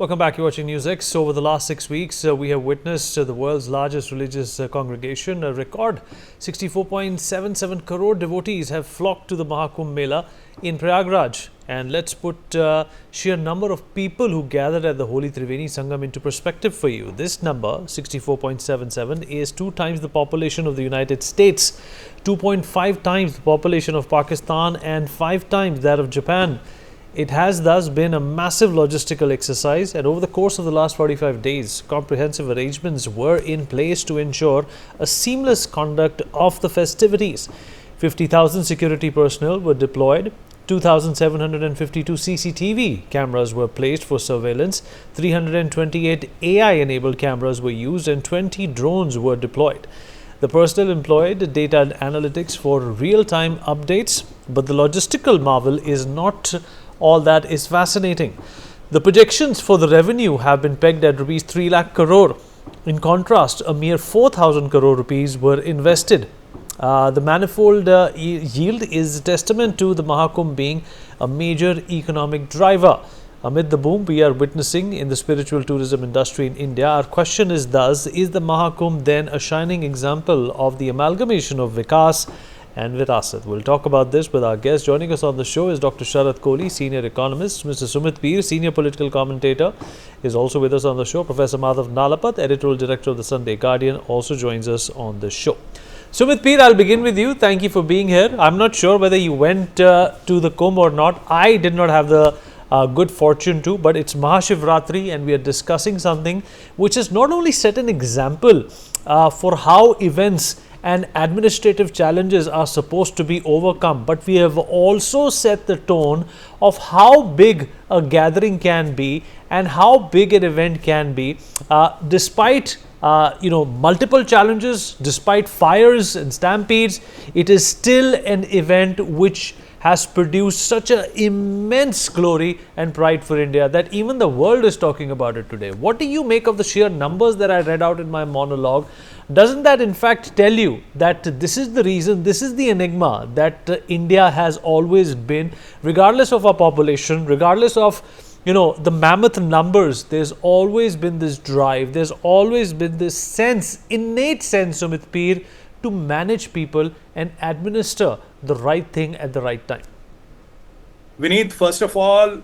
Welcome back. You're watching NewsX. Over the last 6 weeks, we have witnessed the world's largest religious congregation. A record 64.77 crore devotees have flocked to the Maha Kumbh Mela in Prayagraj. And let's put sheer number of people who gathered at the Holy Triveni Sangam into perspective for you. This number, 64.77, is 2 times the population of the United States, 2.5 times the population of Pakistan, and 5 times that of Japan. It has thus been a massive logistical exercise, and over the course of the last 45 days, comprehensive arrangements were in place to ensure a seamless conduct of the festivities. 50,000 security personnel were deployed, 2,752 CCTV cameras were placed for surveillance, 328 AI-enabled cameras were used, and 20 drones were deployed. The personnel employed data analytics for real-time updates, but the logistical marvel is not all that is fascinating. The projections for the revenue have been pegged at rupees 3 lakh crore. In contrast, a mere 4,000 crore rupees were invested. The manifold yield is a testament to the Maha Kumbh being a major economic driver. Amid the boom we are witnessing in the spiritual tourism industry in India, our question is thus, is the Maha Kumbh then a shining example of the amalgamation of Vikas and Virasat? We'll talk about this with our guest. Joining us on the show is Dr. Sharat Kohli, Senior Economist. Mr. Sumit Peer, Senior Political Commentator, is also with us on the show. Professor Madhav Nalapat, Editorial Director of the Sunday Guardian, also joins us on the show. Sumit Peer, I'll begin with you. Thank you for being here. I'm not sure whether you went to the Kumbh or not. I did not have the good fortune to, but it's Mahashivratri and we are discussing something which has not only set an example for how events and administrative challenges are supposed to be overcome, but we have also set the tone of how big a gathering can be and how big an event can be, despite multiple challenges, despite fires and stampedes. It is still an event which has produced such an immense glory and pride for India that even the world is talking about it today. What do you make of the sheer numbers that I read out in my monologue? Doesn't that in fact tell you that this is the reason, this is the enigma that India has always been, regardless of our population, regardless of the mammoth numbers, there's always been this drive, there's always been this sense, innate sense, Sumit Peer, to manage people and administer the right thing at the right time? Vineet, first of all,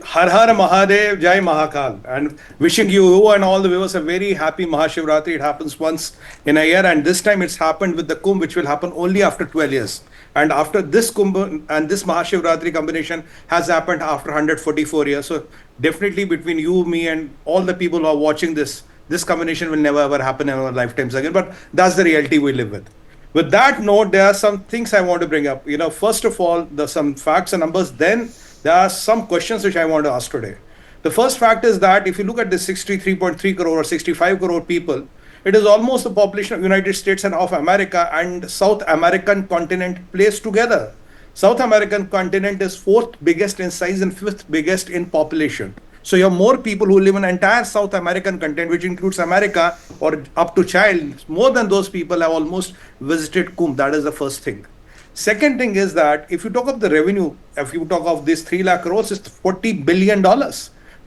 Har Har Mahadev, Jai Mahakal, and wishing you and all the viewers a very happy Mahashivratri. It happens once in a year, and this time it's happened with the Kumbh, which will happen only after 12 years. And after this Kumbh and this Mahashivratri combination has happened after 144 years. So definitely between you, me, and all the people who are watching this combination will never ever happen in our lifetimes again. But that's the reality we live with. With that note, there are some things I want to bring up. First of all, there's some facts and numbers. Then there are some questions which I want to ask today. The first fact is that if you look at the 63.3 crore or 65 crore people, it is almost the population of United States and of America and South American continent placed together. South American continent is 4th biggest in size and 5th biggest in population. So you have more people who live in entire South American continent, which includes America or up to child. More than those people have almost visited Kumbh. That is the first thing. Second thing is that if you talk of the revenue, if you talk of this 3 lakh crores, it's $40 billion.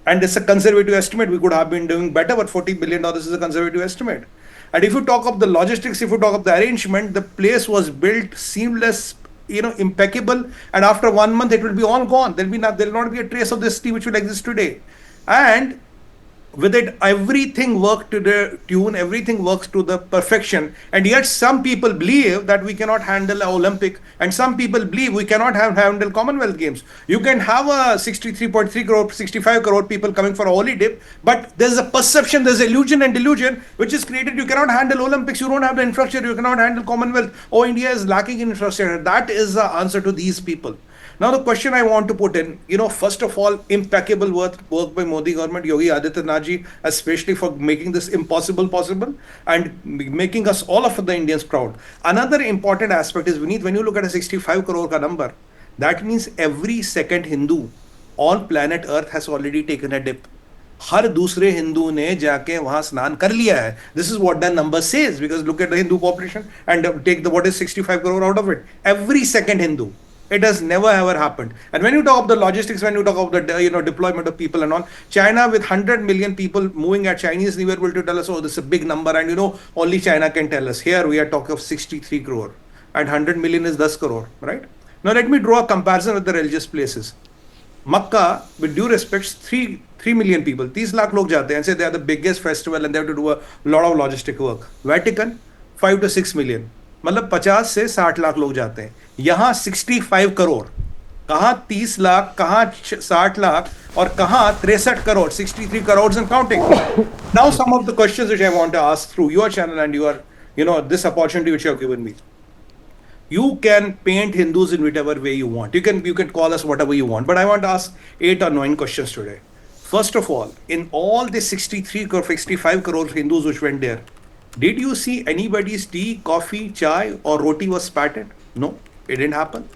And it's a conservative estimate. We could have been doing better, but $40 billion is a conservative estimate. And if you talk of the logistics, if you talk of the arrangement, the place was built seamless, impeccable, and after 1 month it will be all gone. There will not be a trace of this city which will exist today. And with it, everything worked to the tune, everything works to the perfection. And yet some people believe that we cannot handle an Olympic, and some people believe we cannot handle Commonwealth Games. You can have a 63.3 crore, 65 crore people coming for a holy dip, but there's a perception, there's illusion and delusion which is created. You cannot handle Olympics, you don't have the infrastructure, you cannot handle Commonwealth. Oh, India is lacking in infrastructure. That is the answer to these people. Now, the question I want to put in, first of all, impeccable work by Modi government, Yogi Adityanath ji, especially for making this impossible possible and making us, all of the Indians, proud. Another important aspect is, Vineet, when you look at a 65 crore ka number, that means every second Hindu on planet Earth has already taken a dip. हर दूसरे हिंदू ने जाके वहां स्नान कर लिया है. This is what the number says, because look at the Hindu population and take the what is 65 crore out of it. Every second Hindu. It has never ever happened. And when you talk of the logistics, when you talk of the deployment of people and all, China with 100 million people moving at Chinese New Year will to tell us, oh, this is a big number, and only China can tell us. Here we are talking of 63 crore, and 100 million is 10 crore, right? Now let me draw a comparison with the religious places. Makkah, with due respect, 3 million people, 30 lakh log jate and say they are the biggest festival and they have to do a lot of logistic work. Vatican, 5 to 6 million. मतलब 50 से 60 लाख लोग जाते हैं. यहाँ 65 करोड़. कहाँ 30 लाख, कहाँ 60 लाख और कहाँ 63 crore, 63 crores and counting. Now some of the questions which I want to ask through your channel and this opportunity which you have given me. You can paint Hindus in whichever way you want. You can call us whatever you want. But I want to ask 8 or 9 questions today. First of all, in all the 65 crore Hindus which went there, did you see anybody's tea, coffee, chai or roti was spattered? No, it didn't happen.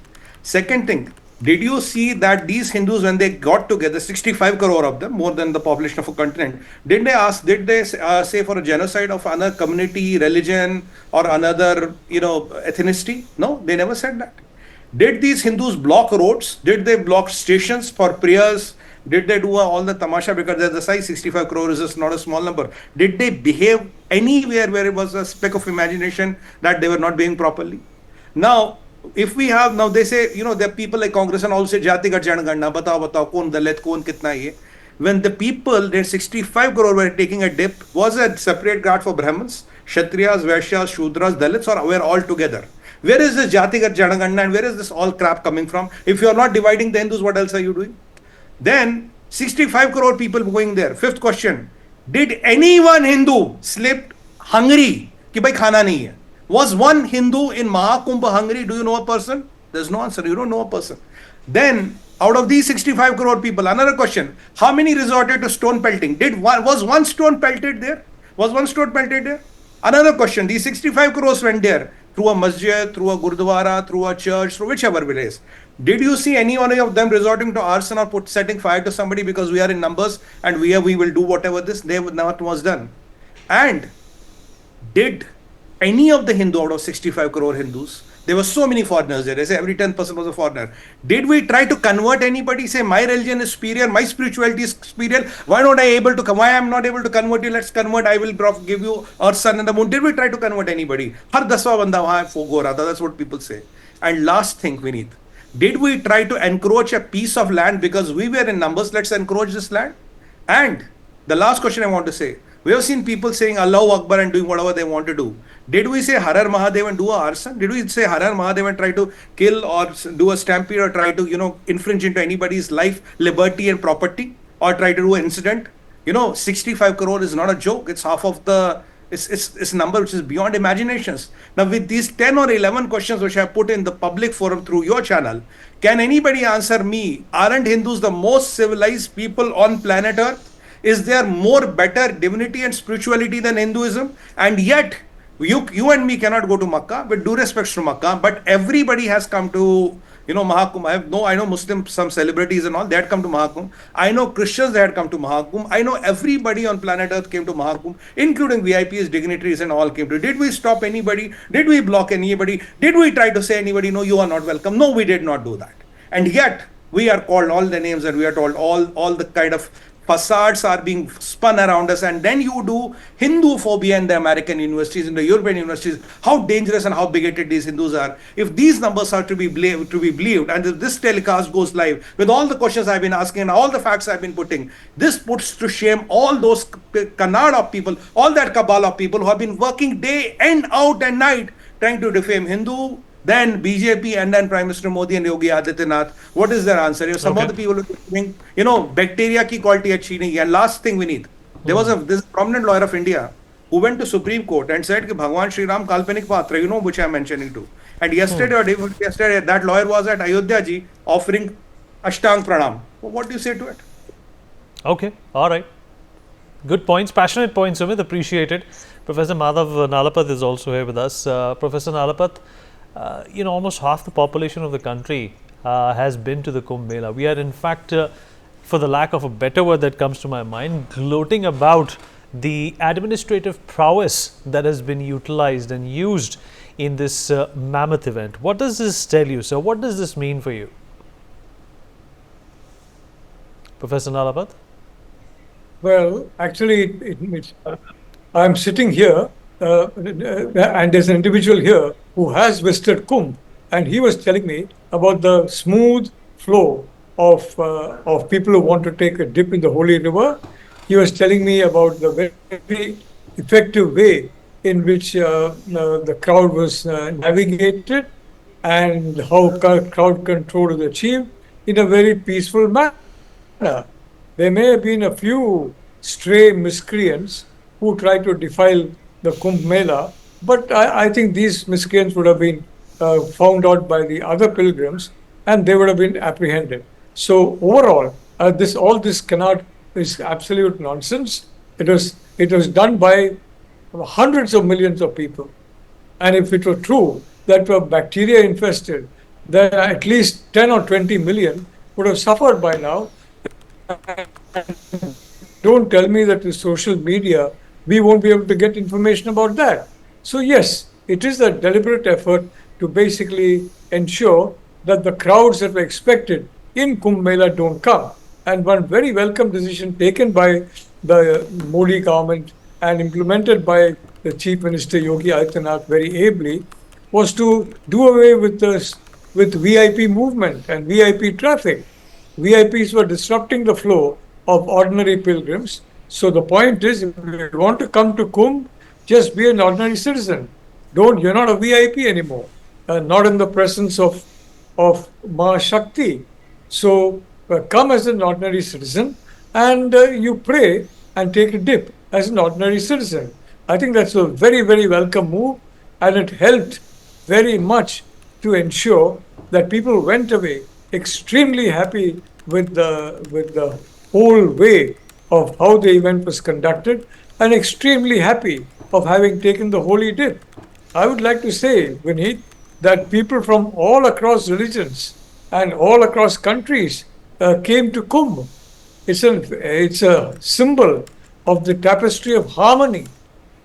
Second thing, did you see that these Hindus, when they got together, 65 crore of them, more than the population of a continent, did they say for a genocide of another community, religion or another, ethnicity? No, they never said that. Did these Hindus block roads? Did they block stations for prayers? Did they do all the tamasha? Because there's the size 65 crore is just not a small number. Did they behave anywhere where it was a speck of imagination that they were not behaving properly? Now, if we have, now they say, there are people like Congress and all say, Jatigat Janaganna, batao, kon Dalit, kon kitna ye. When the people, their 65 crore were taking a dip, was a separate guard for Brahmins, Kshatriyas, Vaishyas, Shudras, Dalits, or were all together? Where is this Jatigat Janaganna and where is this all crap coming from? If you are not dividing the Hindus, what else are you doing? Then 65 crore people going there. Fifth question, did anyone Hindu slept hungry? Ki bhai khana nahi hai. Was one Hindu in Maha Kumbh hungry? Do you know a person? There's no answer. You don't know a person. Then out of these 65 crore people, another question, how many resorted to stone pelting? Was one stone pelted there? Was one stone pelted there? Another question, these 65 crores went there through a masjid, through a gurdwara, through a church, through whichever place. Did you see any one of them resorting to arson or setting fire to somebody because we are in numbers and we will do whatever not was done? And did any of the Hindu out of 65 crore Hindus, there were so many foreigners there, they say every 10% was a foreigner. Did we try to convert anybody, say my religion is superior, my spirituality is superior, why am not able to convert you, let's convert, I will give you earth, sun and the moon. Did we try to convert anybody? Har 10वां banda wahan go raha tha, that's what people say. And last thing, Vineet, did we try to encroach a piece of land because we were in numbers, let's encroach this land? And the last question I want to say, we have seen people saying Allahu Akbar and doing whatever they want to do. Did we say Har Har Mahadev and do a arson? Did we say Har Har Mahadev and try to kill or do a stampede or try to, infringe into anybody's life, liberty and property or try to do an incident? 65 crore is not a joke. It's half of the, it's a number which is beyond imaginations. Now with these 10 or 11 questions which I put in the public forum through your channel, can anybody answer me? Aren't Hindus the most civilized people on planet Earth? Is there more better divinity and spirituality than Hinduism? And yet, you and me cannot go to Makkah, with due respect to Makkah, but everybody has come to, Maha Kumbh. I know Muslims, some celebrities and all, they had come to Maha Kumbh. I know Christians, they had come to Maha Kumbh. I know everybody on planet Earth came to Maha Kumbh, including VIPs, dignitaries and all came to. Did we stop anybody? Did we block anybody? Did we try to say anybody, no, you are not welcome? No, we did not do that. And yet, we are called all the names and we are told all the kind of facades are being spun around us, and then you do Hindu phobia in the American universities, in the European universities, how dangerous and how bigoted these Hindus are. If these numbers are to be believed, and if this telecast goes live with all the questions I've been asking and all the facts I've been putting, this puts to shame all those canard of people, all that cabal of people who have been working day and out and night trying to defame Hindu, then BJP, and then Prime Minister Modi and Yogi Adityanath. What is their answer? If some of the people who think, bacteria ki quality achhi nahi hai. And last thing we need, there was this prominent lawyer of India who went to Supreme Court and said that Bhagwan Sri Ram Kalpanik Patra, which I am mentioning to. And yesterday, that lawyer was at Ayodhya ji offering Ashtang Pranam. What do you say to it? Okay, all right. Good points, passionate points, Sumit, appreciated. Professor Madhav Nalapat is also here with us. Professor Nalapat, almost half the population of the country has been to the Kumbh Mela. We are in fact, for the lack of a better word that comes to my mind, gloating about the administrative prowess that has been utilized and used in this mammoth event. What does this tell you, sir? What does this mean for you? Professor Nalapat? Well, actually, I'm sitting here, and there's an individual here who has visited Kumbh, and he was telling me about the smooth flow of people who want to take a dip in the holy river. He was telling me about the very effective way in which the crowd was navigated and how crowd control is achieved in a very peaceful manner. There may have been a few stray miscreants who tried to defile the Kumbh Mela, but I think these miscreants would have been found out by the other pilgrims and they would have been apprehended. So overall, all this cannot is absolute nonsense. It was done by hundreds of millions of people, and if it were true that were bacteria infested, then at least 10 or 20 million would have suffered by now. Don't tell me that with social media we won't be able to get information about that. So yes, it is a deliberate effort to basically ensure that the crowds that were expected in Kumbh Mela don't come. And one very welcome decision taken by the Modi government and implemented by the Chief Minister Yogi Adityanath very ably was to do away with VIP movement and VIP traffic. VIPs were disrupting the flow of ordinary pilgrims. So the point is, if you want to come to Kumbh, just be an ordinary citizen. You're not a VIP anymore, not in the presence of Maha Shakti. So come as an ordinary citizen and you pray and take a dip as an ordinary citizen. I think that's a very, very welcome move, and it helped very much to ensure that people went away extremely happy with the whole way of how the event was conducted and extremely happy of having taken the holy dip. I would like to say, Vineet, that people from all across religions and all across countries came to Kumbh. It's a symbol of the tapestry of harmony,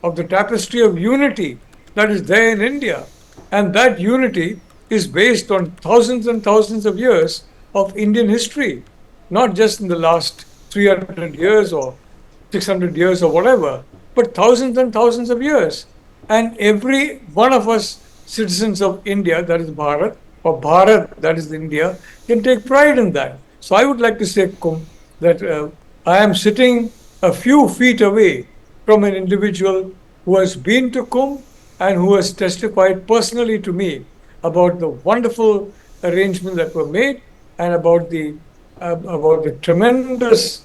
of the tapestry of unity that is there in India. And that unity is based on thousands and thousands of years of Indian history, not just in the last 300 years or 600 years or whatever, but thousands and thousands of years. And every one of us citizens of India, that is Bharat, or Bharat, that is India, can take pride in that. So I would like to say, Kumbh, that I am sitting a few feet away from an individual who has been to Kumbh and who has testified personally to me about the wonderful arrangements that were made and about the tremendous,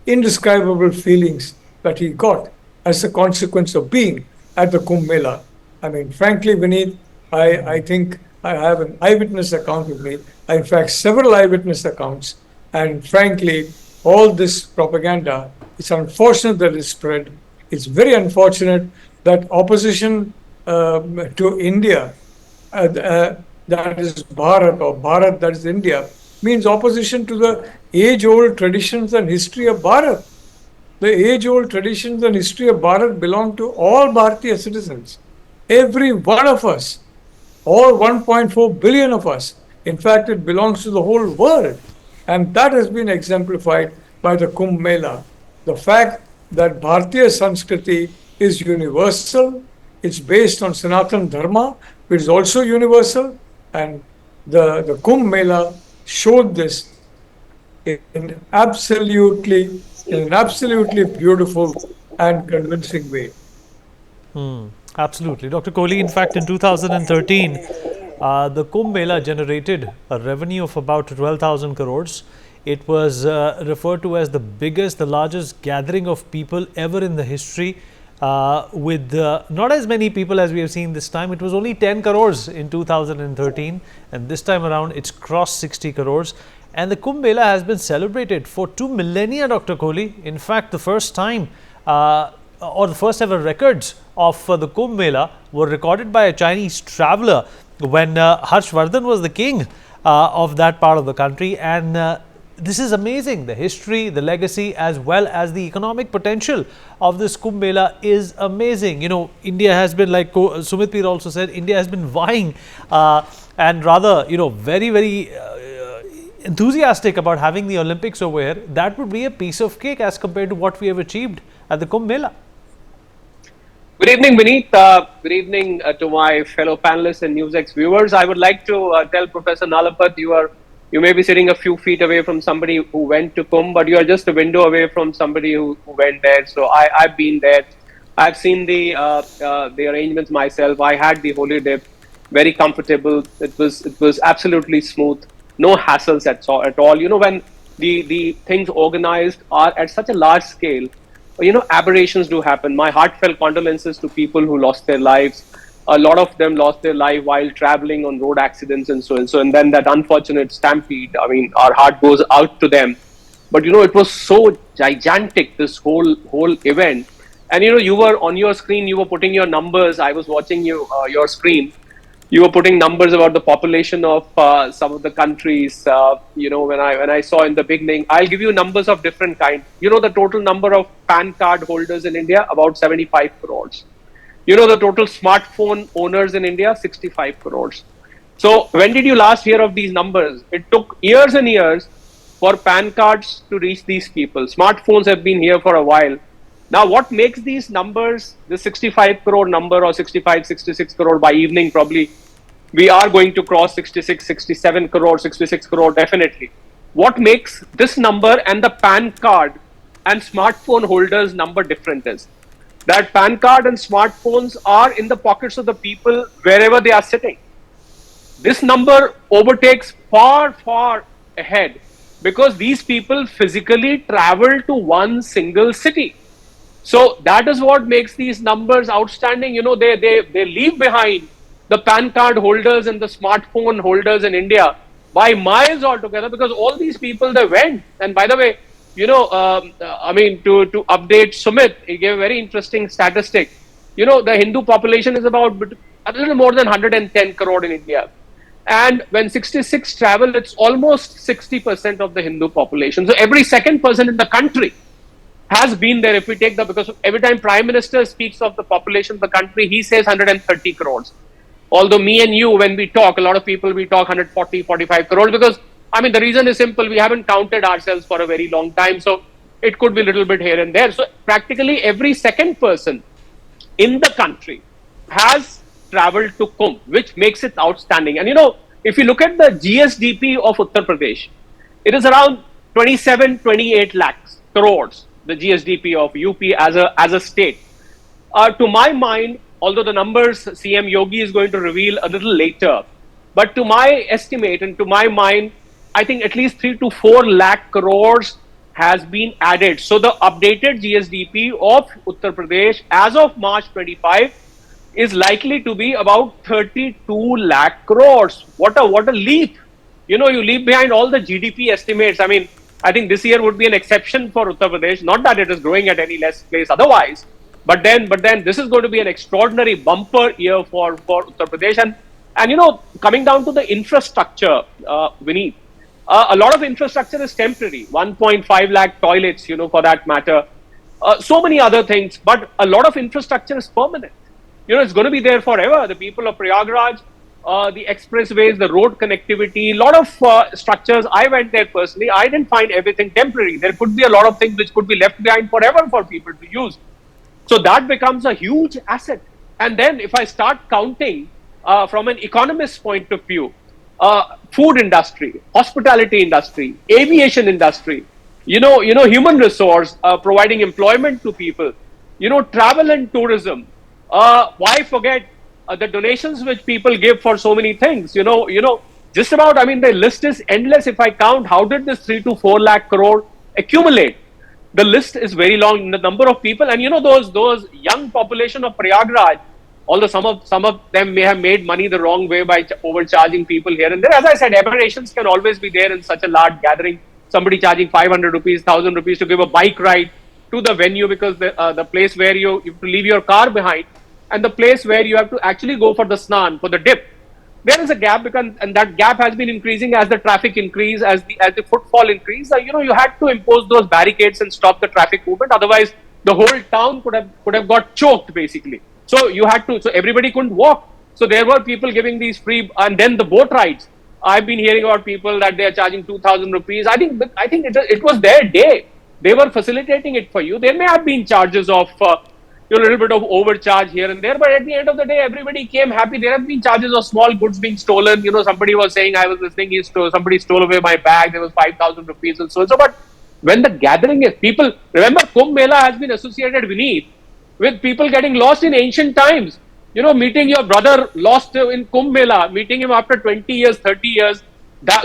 indescribable feelings that he got as a consequence of being at the Kumbh Mela. I mean, frankly, Vineet, I think I have an eyewitness account with me. In fact, several eyewitness accounts. And frankly, all this propaganda, it's unfortunate that it's spread. It's very unfortunate that opposition to India, that is Bharat, or Bharat, that is India, means opposition to the age-old traditions and history of Bharat. The age-old traditions and history of Bharat belong to all Bharatiya citizens. Every one of us, all 1.4 billion of us. In fact, it belongs to the whole world. And that has been exemplified by the Kumbh Mela. The fact that Bharatiya Sanskriti is universal, it's based on Sanatana Dharma, which is also universal, and the Kumbh Mela showed this in an absolutely beautiful and convincing way. Absolutely. Dr. Kohli, in fact, in 2013, the Kumbh Mela generated a revenue of about 12,000 crores. It was referred to as the largest gathering of people ever in the history, with not as many people as we have seen this time. It was only 10 crores in 2013, and this time around it's crossed 60 crores. And the Kumbh Mela has been celebrated for 2 millennia, Dr. Kohli. In fact, the first time or the first ever records of the Kumbh Mela were recorded by a Chinese traveler when Harshvardhan was the king of that part of the country. And this is amazing. The history, the legacy, as well as the economic potential of this Kumbh Mela is amazing. India has been, like Sumit Peer also said, India has been vying and rather, very, very enthusiastic about having the Olympics over here. That would be a piece of cake as compared to what we have achieved at the Kumbh Mela. Good evening, Vineet. Good evening to my fellow panelists and NewsX viewers. I would like to tell Professor Nalapat, you may be sitting a few feet away from somebody who went to Kumbh, but you are just a window away from somebody who went there. So I've been there. I've seen the arrangements myself. I had the holy dip, very comfortable. It was absolutely smooth, no hassles at all. When the things organized are at such a large scale, aberrations do happen. My heartfelt condolences to people who lost their lives. A lot of them lost their life while traveling on road accidents and so and so. And then that unfortunate stampede. I mean, our heart goes out to them. But it was so gigantic, this whole event. And you were on your screen. You were putting your numbers. I was watching your screen. You were putting numbers about the population of some of the countries. When I saw in the beginning, I'll give you numbers of different kinds. The total number of PAN card holders in India, about 75 crores. The total smartphone owners in India, 65 crores. So when did you last hear of these numbers? It took years and years for PAN cards to reach these people. Smartphones have been here for a while. Now, what makes these numbers, the 65 crore number or 65, 66 crore by evening, probably we are going to cross 66, 67 crore, 66 crore, definitely. What makes this number and the PAN card and smartphone holders number different is that PAN card and smartphones are in the pockets of the people wherever they are sitting. This number overtakes far, far ahead because these people physically travel to one single city. So that is what makes these numbers outstanding. They leave behind the PAN card holders and the smartphone holders in India by miles altogether because all these people, they went. And by the way, to update Sumit, he gave a very interesting statistic. The Hindu population is about a little more than 110 crore in India. And when 66 travel, it's almost 60% of the Hindu population. So every second person in the country has been there. If we take because every time Prime Minister speaks of the population of the country, he says 130 crores. Although me and you, when we talk, a lot of people, we talk 140, 45 crores because, the reason is simple. We haven't counted ourselves for a very long time. So it could be a little bit here and there. So practically every second person in the country has traveled to Kumbh, which makes it outstanding. And, if you look at the GSDP of Uttar Pradesh, it is around 27, 28 lakhs crores, the GSDP of UP as a state. To my mind, although the numbers CM Yogi is going to reveal a little later, but to my estimate and to my mind, I think at least 3 to 4 lakh crores has been added. So the updated GSDP of Uttar Pradesh as of March 25 is likely to be about 32 lakh crores. What a leap. You leave behind all the GDP estimates. I think this year would be an exception for Uttar Pradesh. Not that it is growing at any less place otherwise. But then this is going to be an extraordinary bumper year for Uttar Pradesh. And coming down to the infrastructure, Vineet, a lot of infrastructure is temporary. 1.5 lakh toilets, for that matter. So many other things. But a lot of infrastructure is permanent. It's going to be there forever. The people of Prayagraj, the expressways, the road connectivity, a lot of structures. I went there personally. I didn't find everything temporary. There could be a lot of things which could be left behind forever for people to use. So that becomes a huge asset. And then if I start counting from an economist's point of view, food industry, hospitality industry, aviation industry, human resource, providing employment to people, travel and tourism. Why forget the donations which people give for so many things? Just about, the list is endless. If I count, how did this 3 to 4 lakh crore accumulate? The list is very long, the number of people, and those young population of Prayagraj, although some of them may have made money the wrong way by overcharging people here and there. As I said, aberrations can always be there in such a large gathering. Somebody charging 500 rupees, 1000 rupees to give a bike ride to the venue because the place where you have to leave your car behind and the place where you have to actually go for the snan, for the dip. there is a gap, because and that gap has been increasing as the traffic increase, as the footfall increase. You had to impose those barricades and stop the traffic movement. Otherwise, the whole town could have got choked basically. So you had to. So everybody couldn't walk. So there were people giving these free, and then the boat rides. I've been hearing about people that they are charging 2,000 rupees. I think it was their day. They were facilitating it for you. There may have been charges of a little bit of overcharge here and there, but at the end of the day, everybody came happy. There have been charges of small goods being stolen. Somebody was saying, I was listening, somebody stole away my bag. There was 5,000 rupees and so on. So, but when the gathering is, people remember Kumbh Mela has been associated, Vineet, with people getting lost in ancient times. Meeting your brother lost in Kumbh Mela, meeting him after 20 years, 30 years.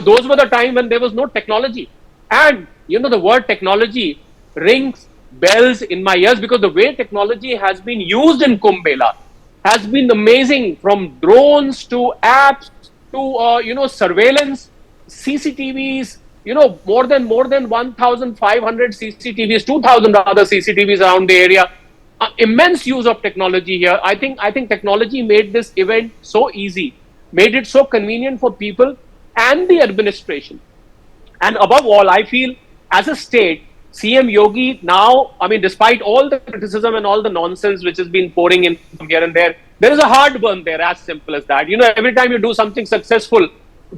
Those were the time when there was no technology. And, the word technology rings bells in my ears, because the way technology has been used in Kumbh Mela has been amazing, from drones to apps to, surveillance, CCTVs, more than 1,500 CCTVs, 2,000 other CCTVs around the area. Immense use of technology here. I think technology made this event so easy, made it so convenient for people and the administration. And above all, I feel as a state, CM Yogi now, despite all the criticism and all the nonsense which has been pouring in from here and there is a heartburn there, as simple as that. Every time you do something successful,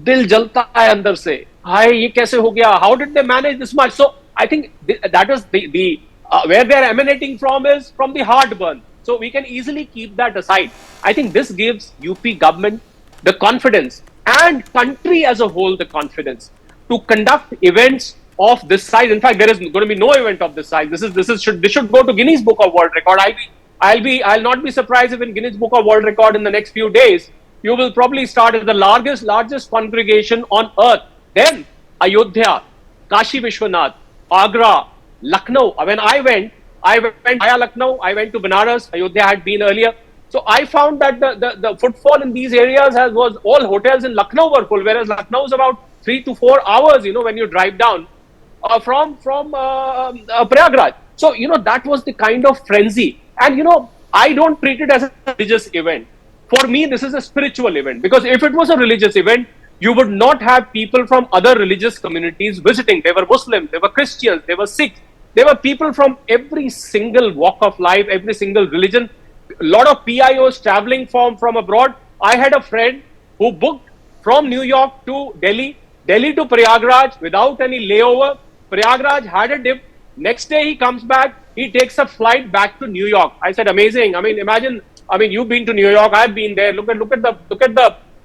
dil jalta hai andar se. Hi, ye kaise ho gaya? How did they manage this much? So I think that is the where they are emanating from, is from the heartburn. So we can easily keep that aside. I think this gives UP government the confidence, and country as a whole the confidence, to conduct events of this size. In fact, there is going to be no event of this size. This should go to Guinness Book of World Record. I'll not be surprised if in Guinness Book of World Record in the next few days, you will probably start as the largest congregation on earth. Then Ayodhya, Kashi Vishwanath, Agra, Lucknow. When I went via Lucknow, I went to Banaras. Ayodhya had been earlier. So I found that the footfall in these areas was all hotels in Lucknow were full, whereas Lucknow is about 3 to 4 hours, when you drive down from Prayagraj. So, that was the kind of frenzy. And, I don't treat it as a religious event. For me, this is a spiritual event, because if it was a religious event, you would not have people from other religious communities visiting. They were Muslims, they were Christians, they were Sikhs. There were people from every single walk of life, every single religion. A lot of PIOs traveling from abroad. I had a friend who booked from New York to Delhi to Prayagraj without any layover. Prayagraj had a dip. Next day he comes back. He takes a flight back to New York. I said, amazing. Imagine. You've been to New York. I've been there. Look at the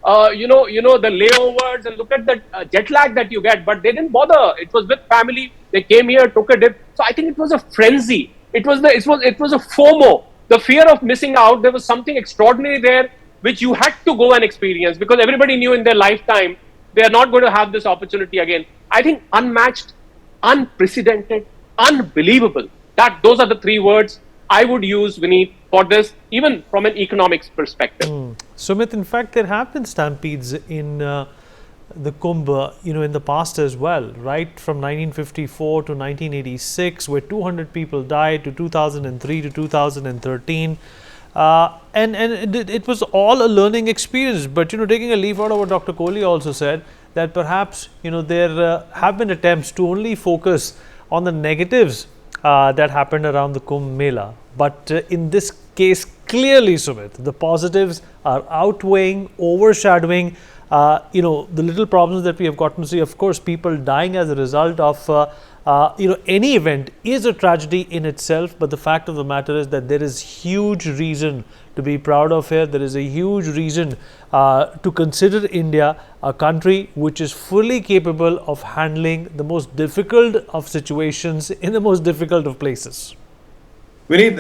the layovers, and look at the jet lag that you get. But they didn't bother. It was with family. They came here, took a dip. So I think it was a frenzy. It was a FOMO, the fear of missing out. There was something extraordinary there which you had to go and experience, because everybody knew in their lifetime they are not going to have this opportunity again. I think unmatched, unprecedented, unbelievable. Those are the three words I would use, Vineet, for this, even from an economics perspective. Sumit, in fact, there have been stampedes in the Kumbh, in the past as well, right? From 1954 to 1986, where 200 people died, to 2003 to 2013. And it was all a learning experience. But, taking a leaf out of what Dr. Kohli also said, that perhaps, there have been attempts to only focus on the negatives that happened around the Kumbh Mela. But in this case, clearly, Sumit, the positives are outweighing, overshadowing, the little problems that we have gotten to see. Of course, people dying as a result of any event is a tragedy in itself, but the fact of the matter is that there is huge reason to be proud of here. There is a huge reason to consider India a country which is fully capable of handling the most difficult of situations in the most difficult of places. Vineet,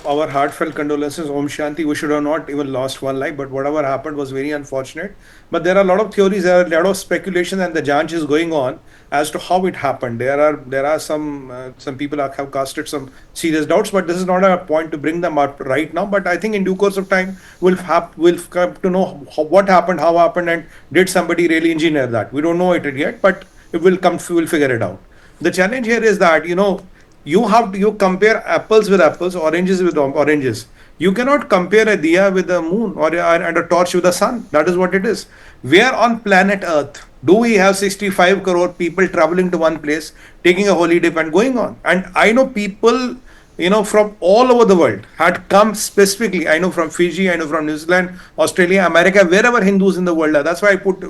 our heartfelt condolences, Om Shanti. We should have not even lost one life, but whatever happened was very unfortunate. But there are a lot of theories, there are a lot of speculation, and the janch is going on as to how it happened. There are some people have casted some serious doubts, but this is not a point to bring them up right now. But I think in due course of time, we'll come to know what happened, how happened, and did somebody really engineer that? We don't know it yet, but we'll figure it out. The challenge here is that, you compare apples with apples, oranges with oranges. You cannot compare a diya with the moon or and a torch with the sun. That is what it is. Where on planet Earth do we have 65 crore people traveling to one place, taking a holy dip and going on? And I know people, from all over the world had come specifically. I know from Fiji, I know from New Zealand, Australia, America, wherever Hindus in the world are. That's why I put,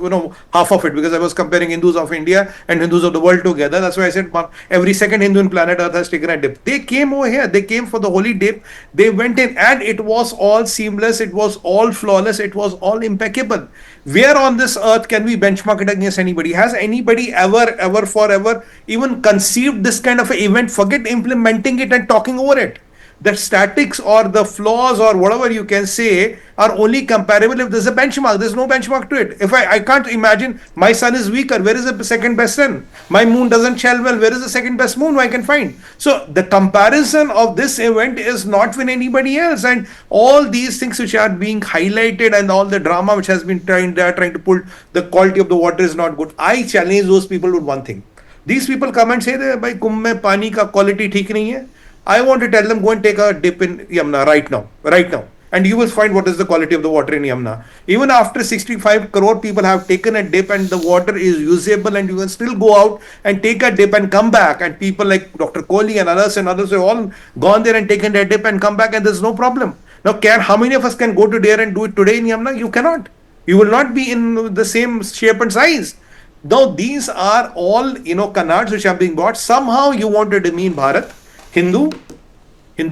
half of it, because I was comparing Hindus of India and Hindus of the world together. That's why I said every second Hindu in planet Earth has taken a dip. They came over here. They came for the holy dip. They went in and it was all seamless. It was all flawless. It was all impeccable. Where on this earth can we benchmark it against anybody? Has anybody ever, forever even conceived this kind of an event? Forget implementing it and talking over it. The statics or the flaws or whatever you can say are only comparable if there's a benchmark. There's no benchmark to it. If I can't imagine my sun is weaker, where is the second best sun? My moon doesn't shell well, where is the second best moon I can find? So the comparison of this event is not with anybody else, and all these things which are being highlighted and all the drama which has been trying to pull, the quality of the water is not good. I challenge those people with one thing. These people come and say that bhai कुंभ में पानी का quality ठीक नहीं है. I want to tell them, go and take a dip in Yamuna right now. And you will find what is the quality of the water in Yamuna. Even after 65 crore people have taken a dip and the water is usable, and you can still go out and take a dip and come back. And people like Dr. Kohli and others have all gone there and taken a dip and come back, and there's no problem. Now, how many of us can go to there and do it today in Yamuna? You cannot. You will not be in the same shape and size. Now, these are all, canards which are being bought. Somehow you want to demean Bharat, Hindu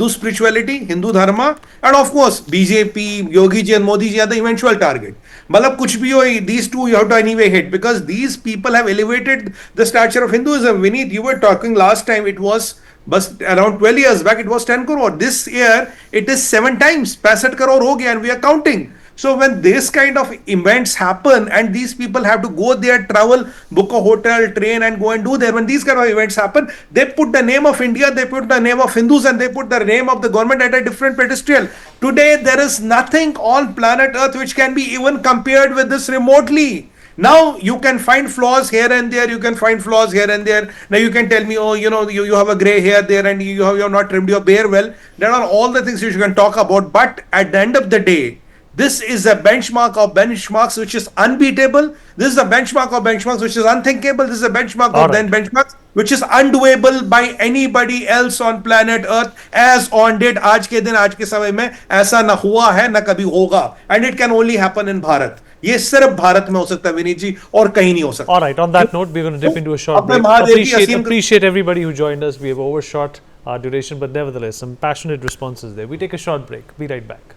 spirituality, Hindu dharma, and of course BJP, Yogi ji and Modi ji are the eventual target. Matlab kuch bhi ho, these two you have to anyway hit, because these people have elevated the stature of Hinduism. Vineet, you were talking last time, it was around 12 years back, it was 10 crore. This year it is 7 times, 65 crore ho gaya, and we are counting. So when this kind of events happen and these people have to go there, travel, book a hotel, train and go and do there, when these kind of events happen, they put the name of India, they put the name of Hindus, and they put the name of the government at a different pedestal. Today there is nothing on planet Earth which can be even compared with this remotely. Now you can find flaws here and there, Now you can tell me, you have a grey hair there and you have not trimmed your beard well. There are all the things you can talk about, but at the end of the day, this is a benchmark of benchmarks which is unbeatable. This is a benchmark of benchmarks which is unthinkable. This is a benchmark of benchmarks which is undoable by anybody else on planet Earth as on date. आज के दिन, आज के समय में ऐसा न हुआ है, न कभी होगा. And it can only happen in Bharat. ये सिर्फ भारत में हो सकता है विनीत जी, और कहीं नहीं हो सकता. All right, on that note, we're going to dip into a short break. Appreciate everybody who joined us. We have overshot our duration, but nevertheless, some passionate responses there. We take a short break. Be right back.